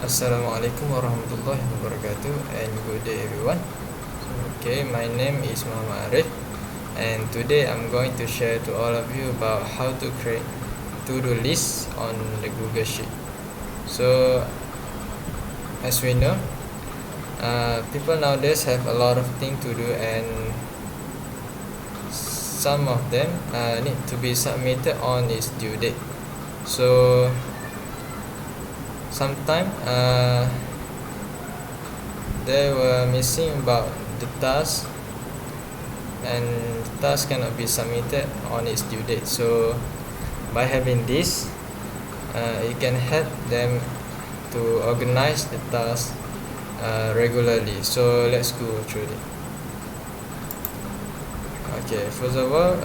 Assalamualaikum warahmatullahi wabarakatuh, and good day everyone. Okay, my name is Muhammad Arif, and today I'm going to share to all of you about how to create to-do list on the Google Sheet. So as we know, people nowadays have a lot of things to do, and some of them need to be submitted on its due date. So sometimes they were missing about the task, and the task cannot be submitted on its due date. So by having this, it can help them to organize the task regularly. So let's go through it. Okay, first of all,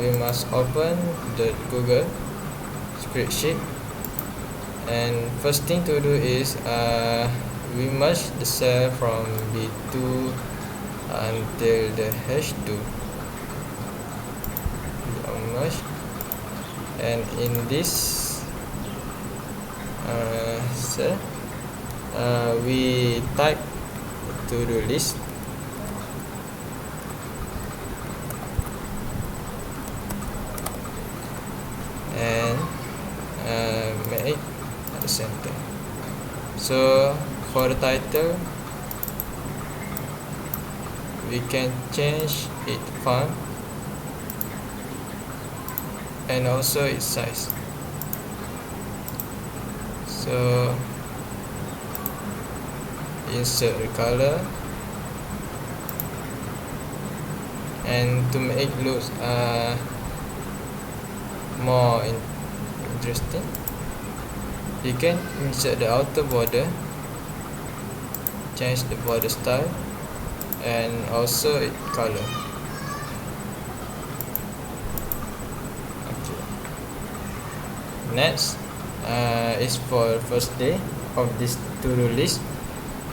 we must open the Google spreadsheet, and first thing to do is we merge the cell from B2 until the H2. Merge, and in this cell we type to-do list, and make it at the center. So for the title, we can change its font and also its size. So insert the color, and to make it look more interesting, you can insert the outer border, change the border style, and also its color. Okay. Next is for first day of this to-do list.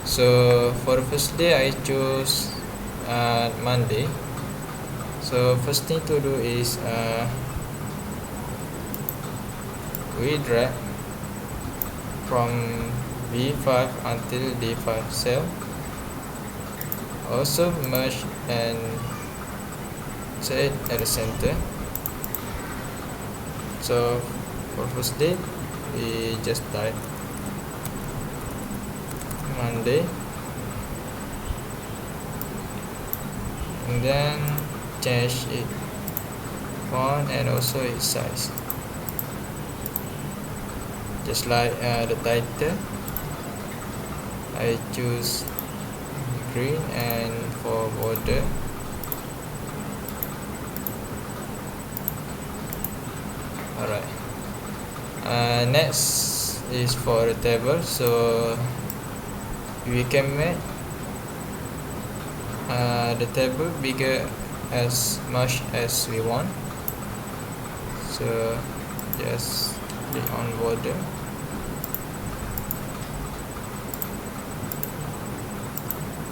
So for the first day, I choose Monday. So first thing to do is we drag from B5 until D5 cell. Also merge and set it at the center. So for first day, we just type Monday, and then change it font and also its size, just like the title. I choose green, and for border, alright. Next is for the table. So we can make the table bigger as much as we want. So just click on border,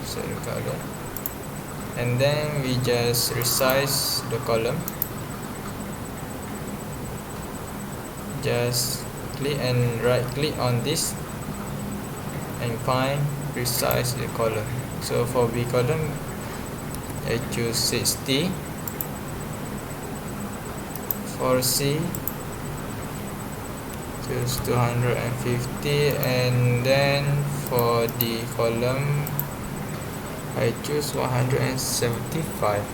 set the color, and then we just resize the column. Just click and right click on this and find resize the column. So for B column, I choose 60. For C, choose 250, and then for D column, I choose 175.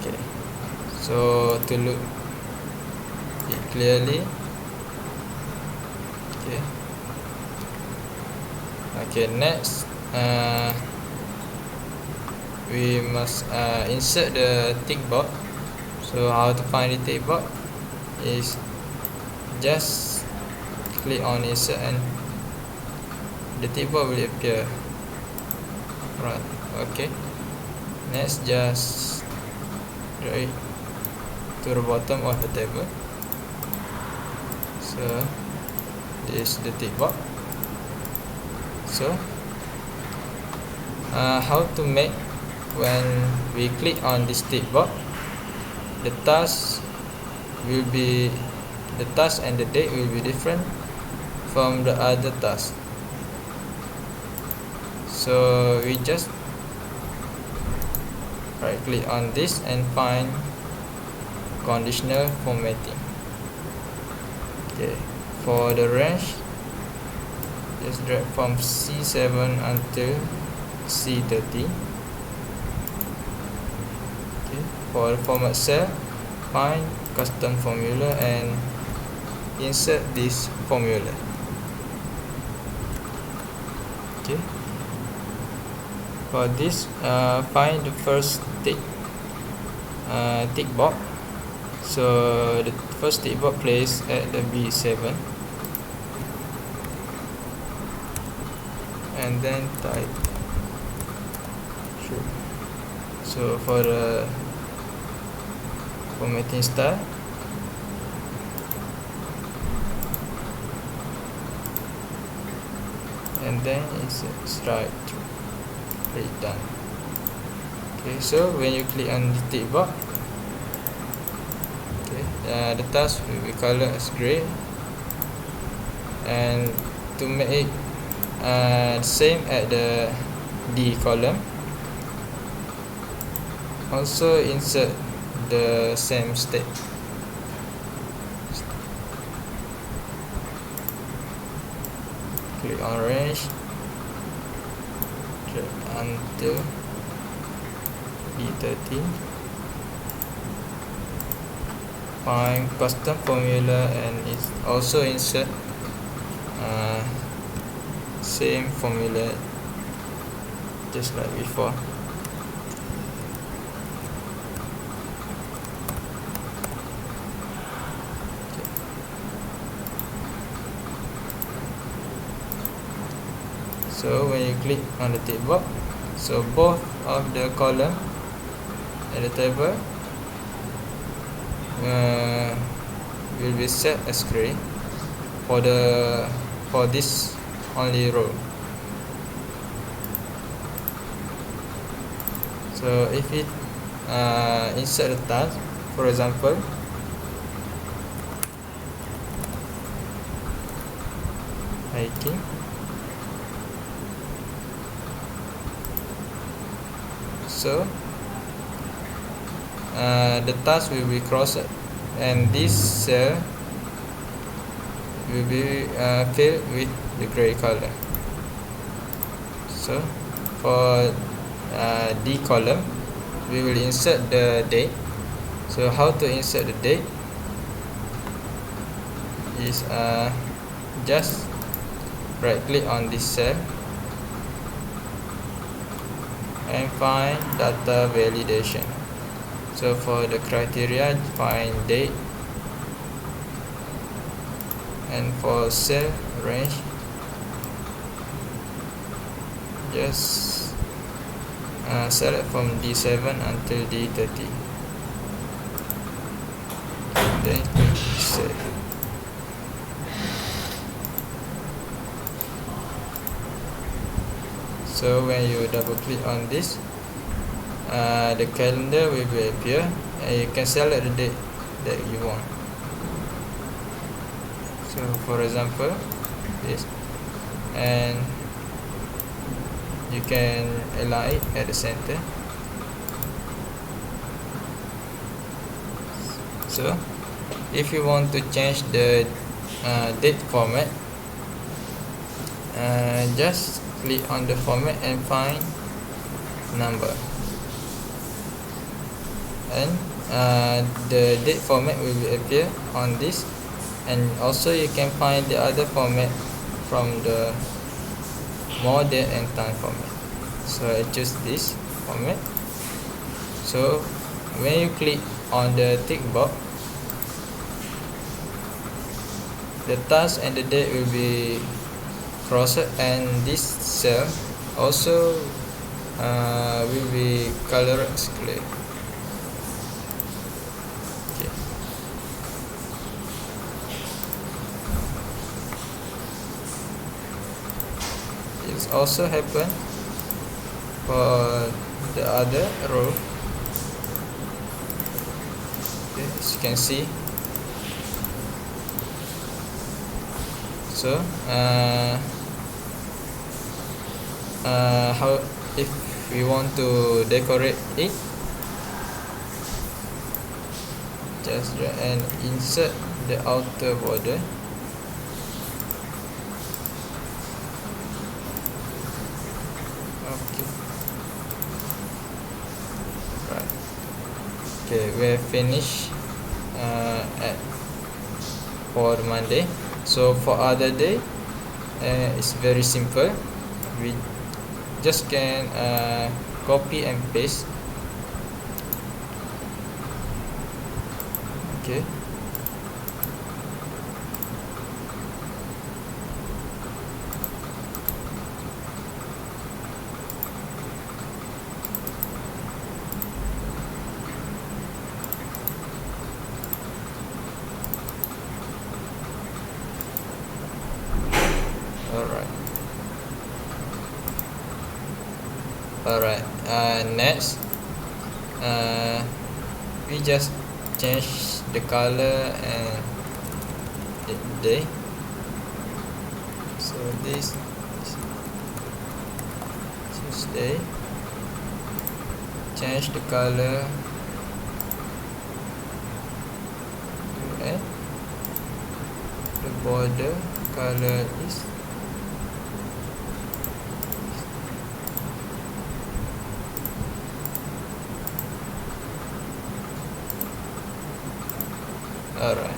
Okay, so to look it clearly. Okay, next we must insert the tick box. So how to find the tick box is just click on insert, and the tick box will appear. Right, okay. Next, just drag to the bottom of the table. So this is the tick box. So how to make when we click on this tick box, the task and the date will be different, from the other task. So we just right click on this and find conditional formatting. Okay, for the range, just drag from C7 until C30. Okay, for the format cell, find custom formula and insert this formula. Okay, for this, find the first tick box. So the first tick box placed at the B7, and then type true. So for the formatting style, and then it's strike through. Click done. Okay, so when you click on the tick box, the task will be colored as gray, and to make it same at the D column, also insert the same state. Click on range, drag until B13. Find custom formula and it's also insert same formula just like before. So when you click on the tick box, so both of the column at the table will be set as gray for this only row. So if it insert a task, for example, hiking, so the task will be crossed and this cell will be filled with the gray color. So for D column, we will insert the date. So how to insert the date is just right click on this cell and find data validation. So for the criteria, find date, and for cell range, just select from D7 until D30. Then click save. So when you double click on this, the calendar will appear and you can select the date that you want. So for example, this, and you can align it at the center. So if you want to change the date format, just click on the format and find number, and the date format will appear on this, and also you can find the other format from the more date and time format. So I choose this format. So when you click on the tick box, the task and the date will be crossed, and this cell also will be colored as clear. Okay. It also happen for the other row. Okay, as you can see. So how if we want to decorate it, just drag and insert the outer border. Okay, right. Okay, we have finished for Monday. So for other day, it's very simple. We just can copy and paste. Okay, alright. Alright, next we just change the color and the day. So this Tuesday, change the color and the border color is alright.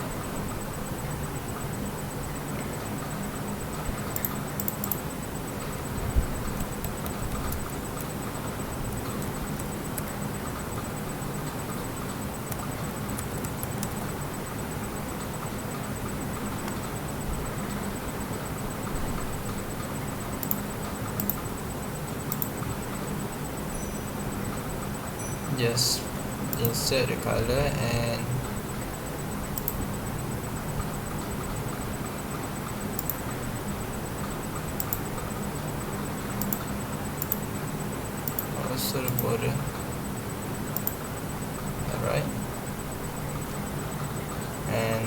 Just insert the color and also the border. Alright, and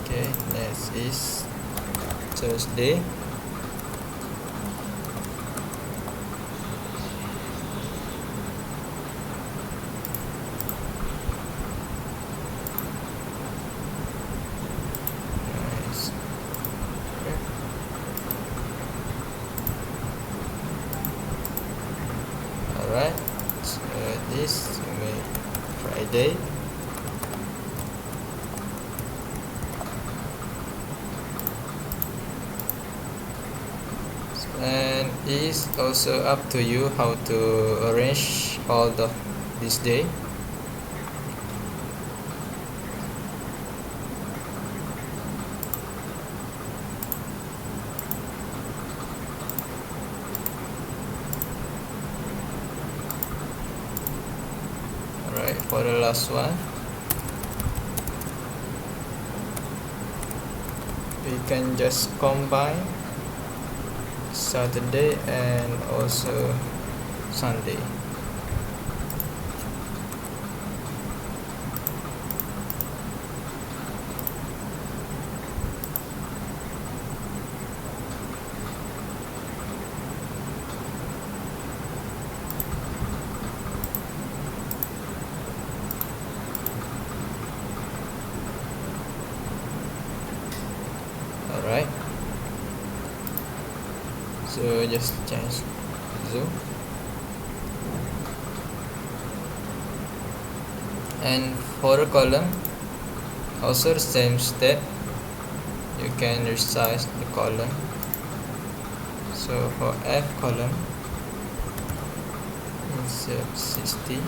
okay, next is Thursday. Nice. Okay. Alright, so this will be Friday. And it's also up to you how to arrange all the this day. Alright, for the last one, we can just combine Saturday and also Sunday. Alright, so just change zoom, and for a column also the same step, you can resize the column. So for F column, insert 60.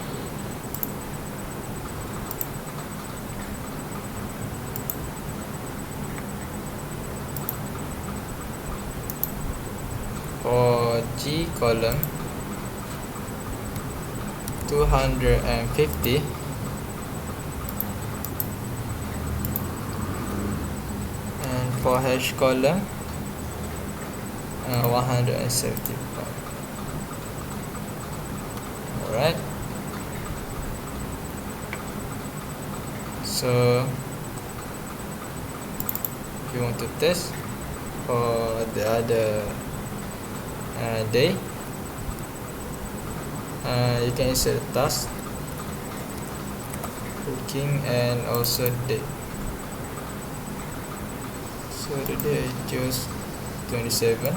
For G column, 250. And for H column, 175. Alright, so if you want to test, for the other day. You can insert task, cooking, and also date. So today I choose 27.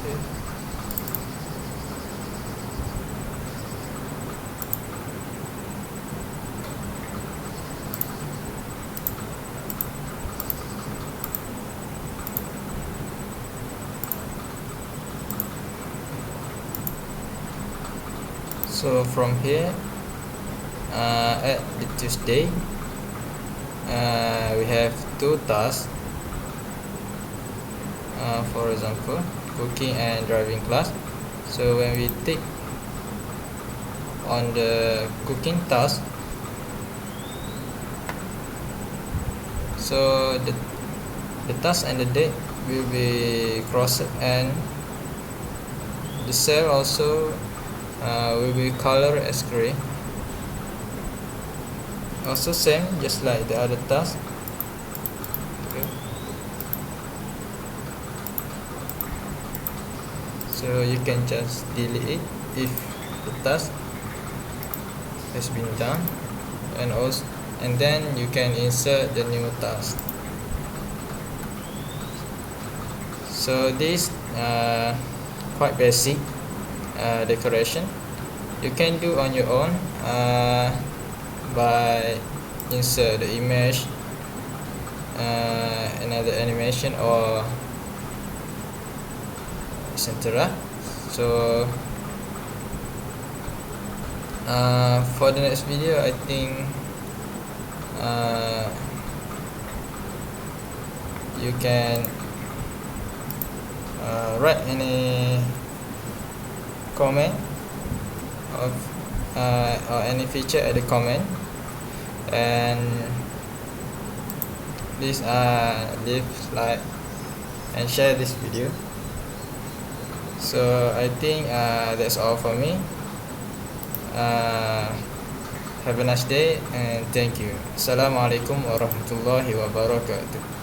Okay. So from here, at the Tuesday, we have 2 tasks. For example, cooking and driving class. So when we tick on the cooking task, so the task and the date will be crossed, and the cell also will be colored as gray. Also same, just like the other task. Okay. So you can just delete it if the task has been done, and then you can insert the new task. So this quite basic decoration. You can do on your own by insert the image, another animation, or etc. So for the next video, I think you can write any comment of or any feature at the comment, and please leave like and share this video. So I think that's all for me. Have a nice day and thank you. Assalamualaikum warahmatullahi wabarakatuh.